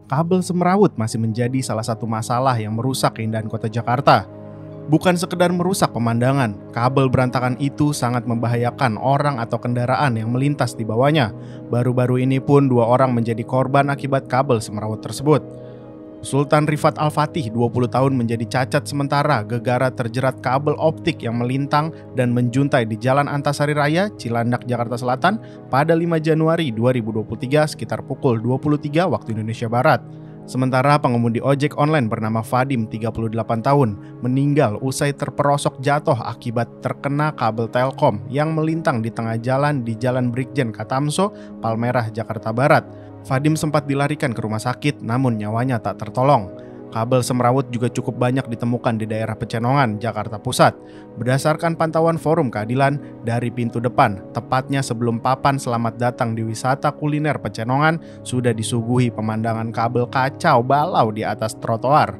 kabel semrawut masih menjadi salah satu masalah yang merusak keindahan kota Jakarta. Bukan sekedar merusak pemandangan, kabel berantakan itu sangat membahayakan orang atau kendaraan yang melintas di bawahnya. Baru-baru ini pun 2 orang menjadi korban akibat kabel semrawut tersebut. Sultan Rifat Al-Fatih 20 tahun menjadi cacat sementara gegara terjerat kabel optik yang melintang dan menjuntai di Jalan Antasari Raya, Cilandak, Jakarta Selatan pada 5 Januari 2023 sekitar pukul 23 waktu Indonesia Barat. Sementara pengemudi ojek online bernama Fadim 38 tahun meninggal usai terperosok jatuh akibat terkena kabel Telkom yang melintang di tengah jalan di Jalan Brigjen Katamso, Palmerah, Jakarta Barat. Fadim sempat dilarikan ke rumah sakit namun nyawanya tak tertolong. Kabel semrawut juga cukup banyak ditemukan di daerah Pecenongan, Jakarta Pusat. Berdasarkan pantauan Forum Keadilan dari pintu depan, tepatnya sebelum papan selamat datang di wisata kuliner Pecenongan, sudah disuguhi pemandangan kabel kacau balau di atas trotoar.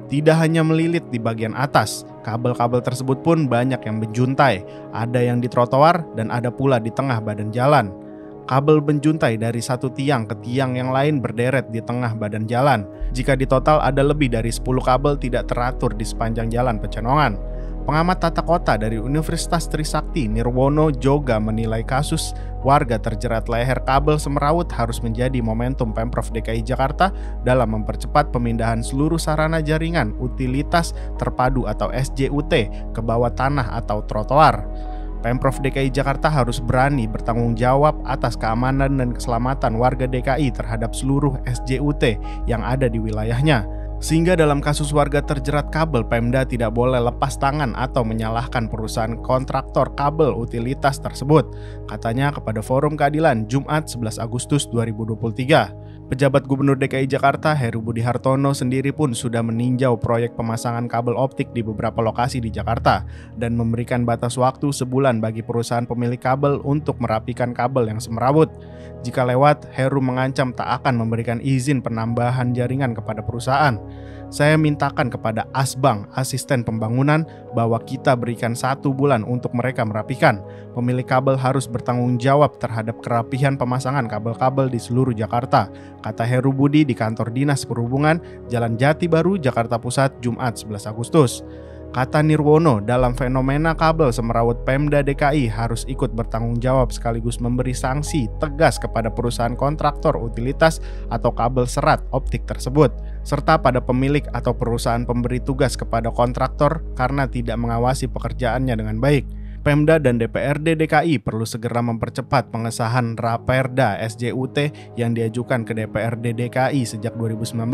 Tidak hanya melilit di bagian atas, kabel-kabel tersebut pun banyak yang menjuntai. Ada yang di trotoar dan ada pula di tengah badan jalan. Kabel menjuntai dari satu tiang ke tiang yang lain berderet di tengah badan jalan. Jika ditotal ada lebih dari 10 kabel tidak teratur di sepanjang jalan Pecenongan. Pengamat tata kota dari Universitas Trisakti Nirwono Joga menilai kasus warga terjerat leher kabel semrawut harus menjadi momentum Pemprov DKI Jakarta dalam mempercepat pemindahan seluruh sarana jaringan utilitas terpadu atau SJUT ke bawah tanah atau trotoar. Pemprov DKI Jakarta harus berani bertanggung jawab atas keamanan dan keselamatan warga DKI terhadap seluruh SJUT yang ada di wilayahnya. Sehingga dalam kasus warga terjerat kabel, Pemda tidak boleh lepas tangan atau menyalahkan perusahaan kontraktor kabel utilitas tersebut, katanya kepada Forum Keadilan Jumat 11 Agustus 2023. Pejabat Gubernur DKI Jakarta Heru Budi Hartono sendiri pun sudah meninjau proyek pemasangan kabel optik di beberapa lokasi di Jakarta dan memberikan batas waktu sebulan bagi perusahaan pemilik kabel untuk merapikan kabel yang semrawut. Jika lewat, Heru mengancam tak akan memberikan izin penambahan jaringan kepada perusahaan. Saya mintakan kepada Asbang, asisten pembangunan, bahwa kita berikan 1 bulan untuk mereka merapikan. Pemilik kabel harus bertanggung jawab terhadap kerapihan pemasangan kabel-kabel di seluruh Jakarta, kata Heru Budi di kantor Dinas Perhubungan, Jalan Jati Baru, Jakarta Pusat, Jumat 11 Agustus. Kata Nirwono, dalam fenomena kabel semrawut Pemda DKI harus ikut bertanggung jawab sekaligus memberi sanksi tegas kepada perusahaan kontraktor utilitas atau kabel serat optik tersebut, serta pada pemilik atau perusahaan pemberi tugas kepada kontraktor karena tidak mengawasi pekerjaannya dengan baik. Pemda dan DPRD DKI perlu segera mempercepat pengesahan Raperda SJUT yang diajukan ke DPRD DKI sejak 2019.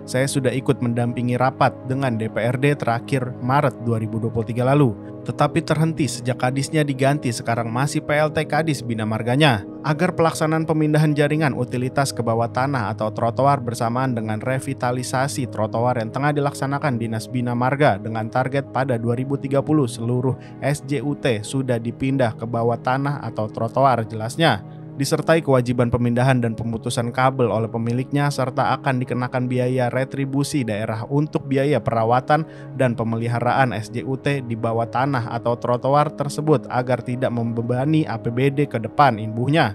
Saya sudah ikut mendampingi rapat dengan DPRD terakhir Maret 2023 lalu. Tetapi terhenti sejak kadisnya diganti, sekarang masih PLT Kadis Bina Marganya. Agar pelaksanaan pemindahan jaringan utilitas ke bawah tanah atau trotoar bersamaan dengan revitalisasi trotoar yang tengah dilaksanakan Dinas Bina Marga dengan target pada 2030 seluruh SJUT sudah dipindah ke bawah tanah atau trotoar jelasnya. Disertai kewajiban pemindahan dan pemutusan kabel oleh pemiliknya serta akan dikenakan biaya retribusi daerah untuk biaya perawatan dan pemeliharaan SJUT di bawah tanah atau trotoar tersebut agar tidak membebani APBD ke depan, imbuhnya.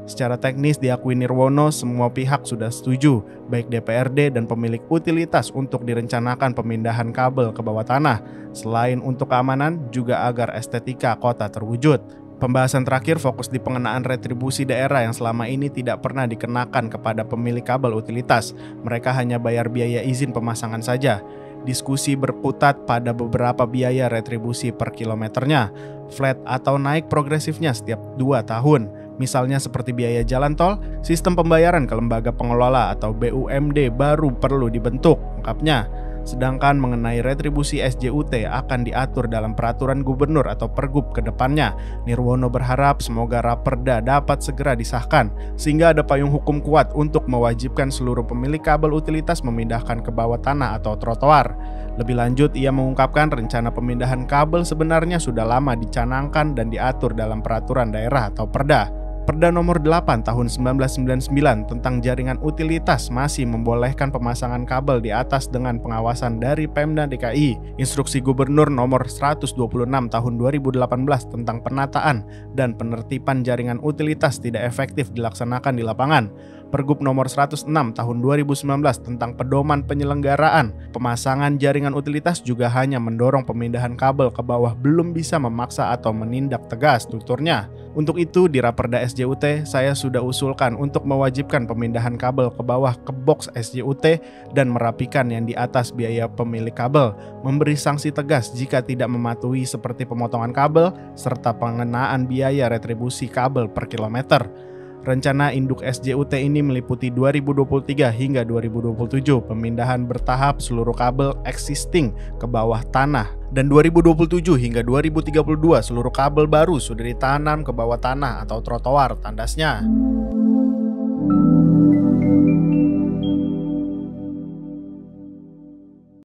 Secara teknis diakui Nirwono, semua pihak sudah setuju, baik DPRD dan pemilik utilitas untuk direncanakan pemindahan kabel ke bawah tanah, selain untuk keamanan juga agar estetika kota terwujud. Pembahasan terakhir fokus di pengenaan retribusi daerah yang selama ini tidak pernah dikenakan kepada pemilik kabel utilitas. Mereka hanya bayar biaya izin pemasangan saja. Diskusi berkutat pada beberapa biaya retribusi per kilometernya, flat atau naik progresifnya setiap 2 tahun. Misalnya seperti biaya jalan tol, sistem pembayaran ke lembaga pengelola atau BUMD baru perlu dibentuk, ungkapnya. Sedangkan mengenai retribusi SJUT akan diatur dalam peraturan gubernur atau pergub ke depannya. Nirwono berharap semoga Raperda dapat segera disahkan sehingga ada payung hukum kuat untuk mewajibkan seluruh pemilik kabel utilitas memindahkan ke bawah tanah atau trotoar. Lebih lanjut, ia mengungkapkan rencana pemindahan kabel sebenarnya sudah lama dicanangkan dan diatur dalam peraturan daerah atau Perda. Perda nomor 8 tahun 1999 tentang jaringan utilitas masih membolehkan pemasangan kabel di atas dengan pengawasan dari Pemda DKI. Instruksi Gubernur nomor 126 tahun 2018 tentang penataan dan penertiban jaringan utilitas tidak efektif dilaksanakan di lapangan. Pergub nomor 106 tahun 2019 tentang pedoman penyelenggaraan pemasangan jaringan utilitas juga hanya mendorong pemindahan kabel ke bawah, belum bisa memaksa atau menindak tegas, tuturnya. Untuk itu di Raperda SJUT saya sudah usulkan untuk mewajibkan pemindahan kabel ke bawah ke box SJUT dan merapikan yang di atas biaya pemilik kabel, memberi sanksi tegas jika tidak mematuhi seperti pemotongan kabel serta pengenaan biaya retribusi kabel per kilometer. Rencana induk SJUT ini meliputi 2023 hingga 2027 pemindahan bertahap seluruh kabel existing ke bawah tanah, dan 2027 hingga 2032 seluruh kabel baru sudah ditanam ke bawah tanah atau trotoar tandasnya.